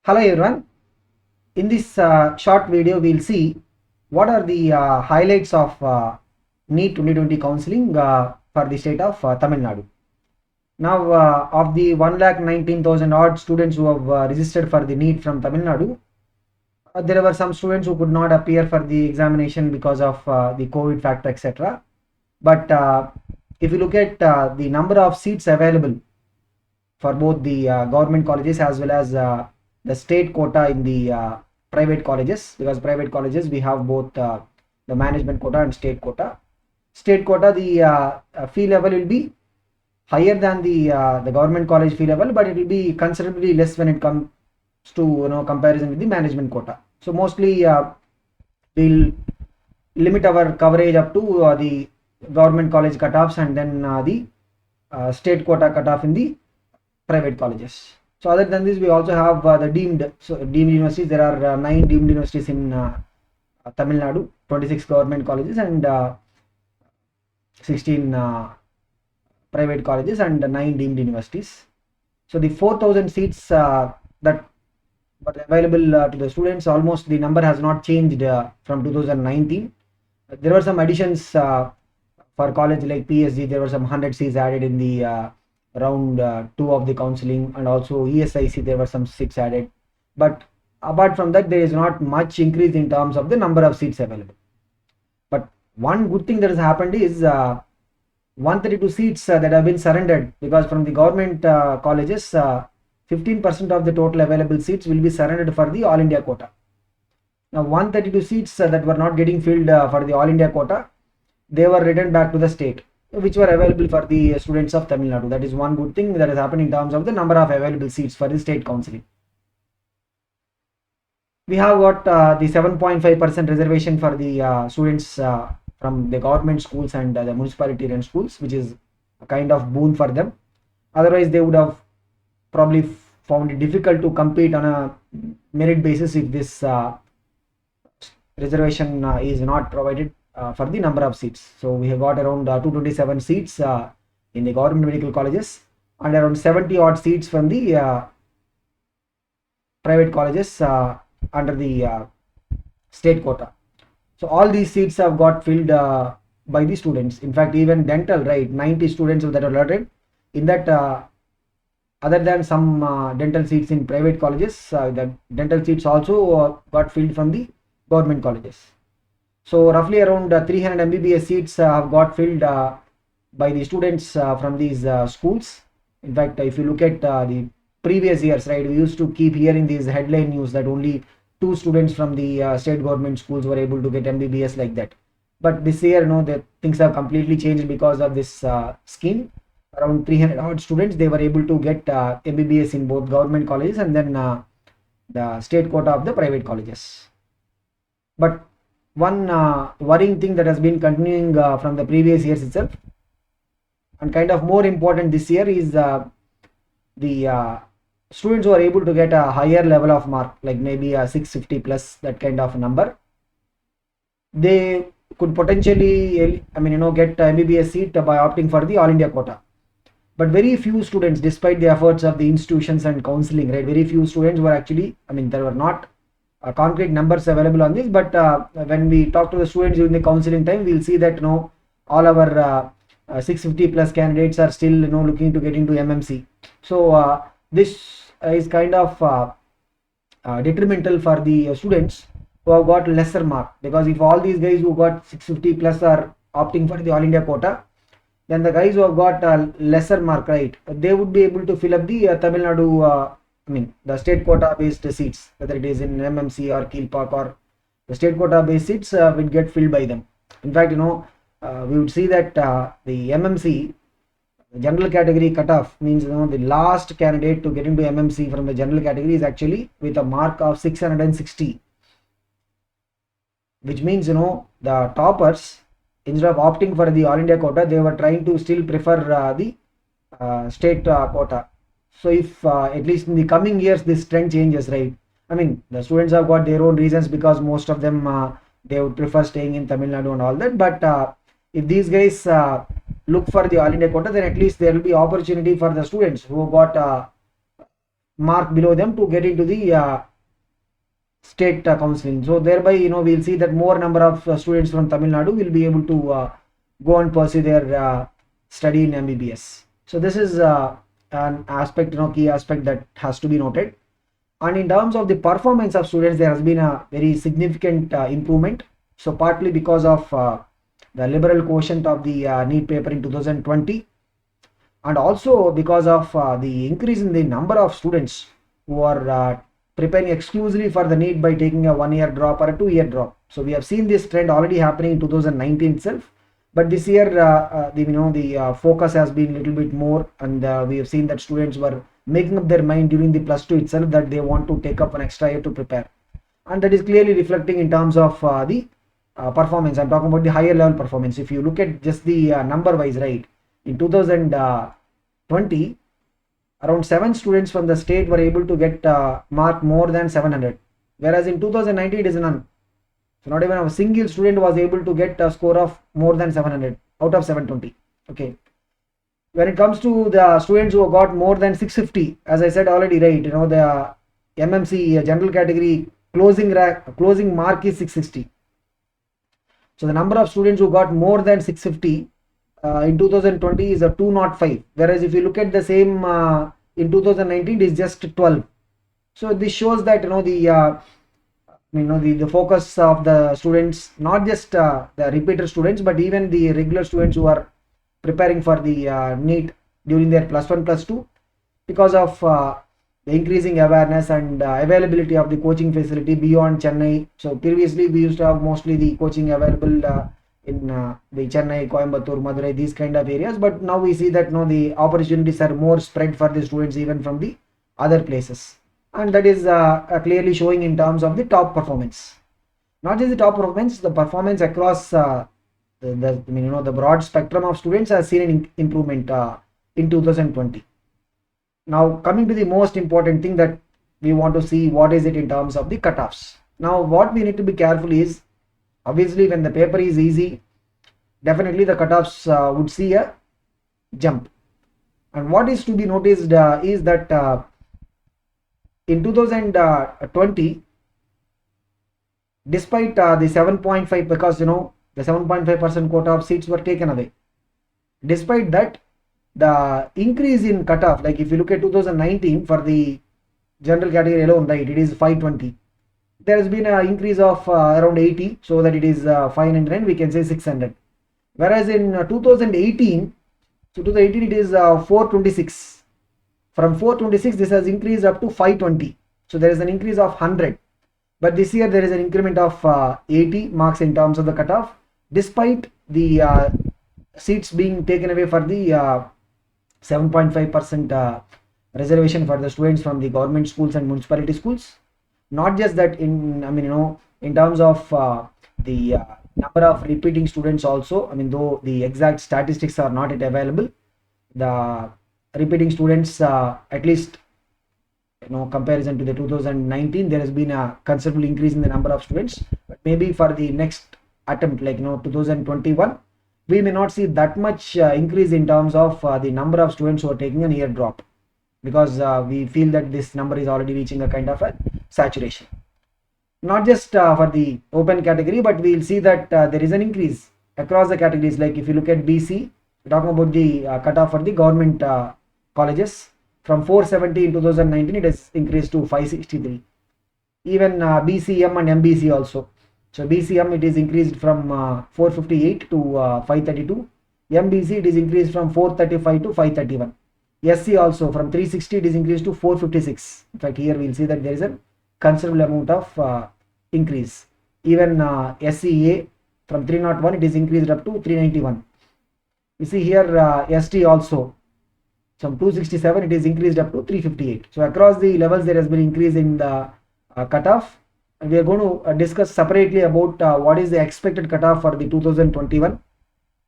Hello everyone. In this short video, we'll see what are the highlights of NEET 2020 counseling for the state of Tamil Nadu. Now, of the 1,19,000 odd students who have registered for the NEET from Tamil Nadu, there were some students who could not appear for the examination because of the COVID factor, etc. But if you look at the number of seats available for both the government colleges as well as the state quota in the private colleges, because private colleges we have both the management quota and state quota. State quota, the fee level will be higher than the government college fee level, but it will be considerably less when it comes to comparison with the management quota. So mostly we'll limit our coverage up to the government college cutoffs and then the state quota cutoff in the private colleges. So other than this, we also have the deemed universities. There are 9 deemed universities in Tamil Nadu, 26 government colleges and 16 private colleges and 9 deemed universities. So the 4,000 seats that were available to the students, almost the number has not changed from 2019. There were some additions for college like PSG. There were some 100 seats added in the round 2 of the counseling, and also ESIC there were some 6 added, but apart from that there is not much increase in terms of the number of seats available. But one good thing that has happened is 132 seats that have been surrendered, because from the government colleges 15% of the total available seats will be surrendered for the all India quota. Now 132 seats that were not getting filled for the all India quota, they were returned back to the state, which were available for the students of Tamil Nadu. That is one good thing that has happened in terms of the number of available seats for the state counseling. We have got the 7.5% reservation for the students from the government schools and the municipality run schools, which is a kind of boon for them. Otherwise, they would have probably found it difficult to compete on a merit basis if this reservation is not provided for the number of seats. So we have got around 227 seats in the government medical colleges and around 70 odd seats from the private colleges under the state quota. So all these seats have got filled by the students. In fact, even dental, right, 90 students that are allotted in that. Other than some dental seats in private colleges, the dental seats also got filled from the government colleges. So roughly around 300 MBBS seats have got filled by the students from these schools. In fact, if you look at the previous years, right, we used to keep hearing these headline news that only 2 students from the state government schools were able to get MBBS like that. But this year, the things have completely changed because of this scheme. Around 300 odd students, they were able to get MBBS in both government colleges and then the state quota of the private colleges. But one worrying thing that has been continuing from the previous years itself, and kind of more important this year, is the students who are able to get a higher level of mark, like maybe a 650 plus, that kind of number, they could potentially get MBBS seat by opting for the all India quota. But very few students, despite the efforts of the institutions and counseling, right, very few students were actually, there were not concrete numbers available on this, but when we talk to the students during the counseling time, we'll see that all our 650 plus candidates are still looking to get into MMC. So this is kind of detrimental for the students who have got lesser mark, because if all these guys who got 650 plus are opting for the all India quota, then the guys who have got lesser mark, right, they would be able to fill up the Tamil Nadu, the state quota based seats, whether it is in MMC or Kilpak, or the state quota based seats will get filled by them. In fact, we would see that the MMC, the general category cutoff, means the last candidate to get into MMC from the general category is actually with a mark of 660, which means the toppers, instead of opting for the all India quota, they were trying to still prefer the state quota. So if at least in the coming years this trend changes, right, the students have got their own reasons, because most of them they would prefer staying in Tamil Nadu and all that, but if these guys look for the all India quota, then at least there will be opportunity for the students who got mark below them to get into the state counseling. So thereby, we'll see that more number of students from Tamil Nadu will be able to go and pursue their study in MBBS. So this is an aspect, key aspect that has to be noted. And in terms of the performance of students, there has been a very significant improvement. So partly because of the liberal quotient of the NEET paper in 2020, and also because of the increase in the number of students who are preparing exclusively for the NEET by taking a 1 year drop or a 2 year drop. So we have seen this trend already happening in 2019 itself, but this year the focus has been a little bit more, and we have seen that students were making up their mind during the +2 itself that they want to take up an extra year to prepare, and that is clearly reflecting in terms of the performance. I'm talking about the higher level performance. If you look at just the number wise, right, in 2020 around 7 students from the state were able to get mark more than 700, whereas in 2019 it is none. So not even a single student was able to get a score of more than 700 out of 720. Okay, when it comes to the students who got more than 650, as I said already, right, the MMC general category closing mark is 660. So the number of students who got more than 650 in 2020 is a 205, whereas if you look at the same in 2019 it is just 12. So this shows that the focus of the students, not just the repeater students, but even the regular students who are preparing for the NEET during their +1 +2, because of the increasing awareness and availability of the coaching facility beyond Chennai. So previously we used to have mostly the coaching available in the Chennai, Coimbatore, Madurai, these kind of areas, but now we see that the opportunities are more spread for the students even from the other places, and that is clearly showing in terms of the top performance. Not just the top performance, the performance across the broad spectrum of students has seen an improvement in 2020. Now coming to the most important thing that we want to see, what is it in terms of the cutoffs. Now what we need to be careful is, obviously when the paper is easy, definitely the cutoffs would see a jump. And what is to be noticed is that in 2020, despite the 7.5, because the 7.5% quota of seats were taken away, despite that, the increase in cutoff, like if you look at 2019 for the general category alone, right, it is 520. There has been an increase of around 80, so that it is 599, we can say 600. Whereas in 2018, so 2018 it is 426. From 426 this has increased up to 520. So there is an increase of 100. But this year there is an increment of 80 marks in terms of the cutoff, despite the seats being taken away for the 7.5% reservation for the students from the government schools and municipality schools. Not just that, in terms of the number of repeating students also, though the exact statistics are not yet available, the repeating students at least comparison to the 2019, there has been a considerable increase in the number of students, but maybe for the next attempt, like 2021, we may not see that much increase in terms of the number of students who are taking a year drop, because we feel that this number is already reaching a kind of a saturation. Not just for the open category, but we will see that there is an increase across the categories. Like if you look at BC, we're talking about the cutoff for the government colleges, from 470 in 2019 it has increased to 563. Even BCM and MBC also. So BCM it is increased from 458 to 532. MBC it is increased from 435 to 531. SC also from 360 it is increased to 456. In fact, here we will see that there is a considerable amount of increase. Even SCA from 301 it is increased up to 391. You see here ST also from 267 it is increased up to 358. So across the levels there has been increase in the cutoff, and we are going to discuss separately about what is the expected cutoff for the 2021,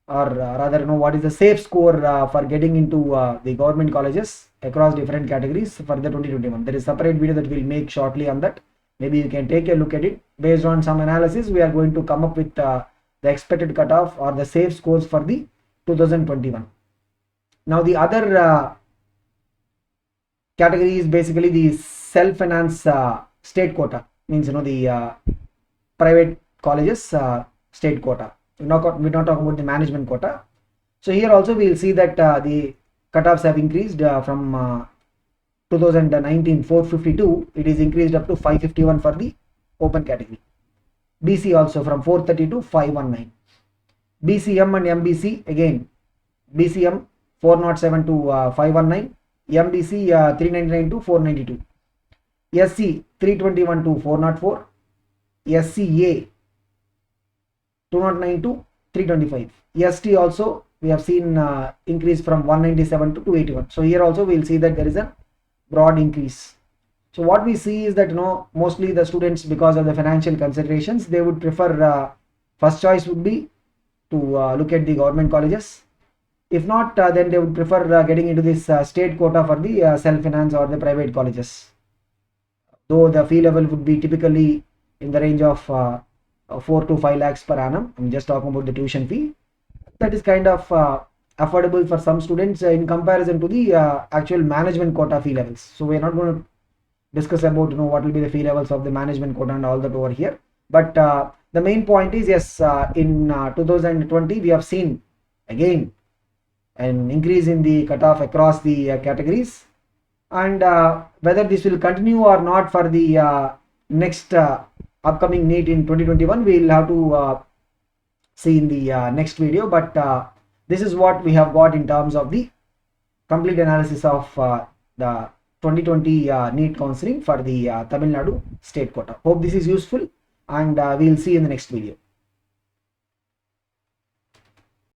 or rather what is the safe score for getting into the government colleges across different categories for the 2021. There is a separate video that we'll make shortly on that. Maybe you can take a look at it. Based on some analysis, we are going to come up with the expected cutoff or the safe scores for the 2021. Now the other category is basically the self-finance state quota, means the private colleges state quota. We're not talking about the management quota. So here also we will see that the cutoffs have increased from 2019 452, it is increased up to 551 for the open category. BC also from 430 to 519. BCM and MBC, again BCM 407 to 519, MBC 399 to 492, SC 321 to 404, SCA 209 to 325. ST also we have seen increase from 197 to 281. So here also we will see that there is a broad increase. So what we see is that mostly the students, because of the financial considerations, they would prefer first choice would be to look at the government colleges. If not, then they would prefer getting into this state quota for the self-finance or the private colleges. Though the fee level would be typically in the range of 4 to 5 lakhs per annum. I'm just talking about the tuition fee. That is kind of affordable for some students in comparison to the actual management quota fee levels. So we're not going to discuss about what will be the fee levels of the management quota and all that over here. But the main point is, yes, in 2020 we have seen again an increase in the cutoff across the categories, and whether this will continue or not for the next upcoming NEET in 2021, we will have to see in the next video. But this is what we have got in terms of the complete analysis of the 2020 NEET counseling for the Tamil Nadu state quota. Hope this is useful, and we will see in the next video.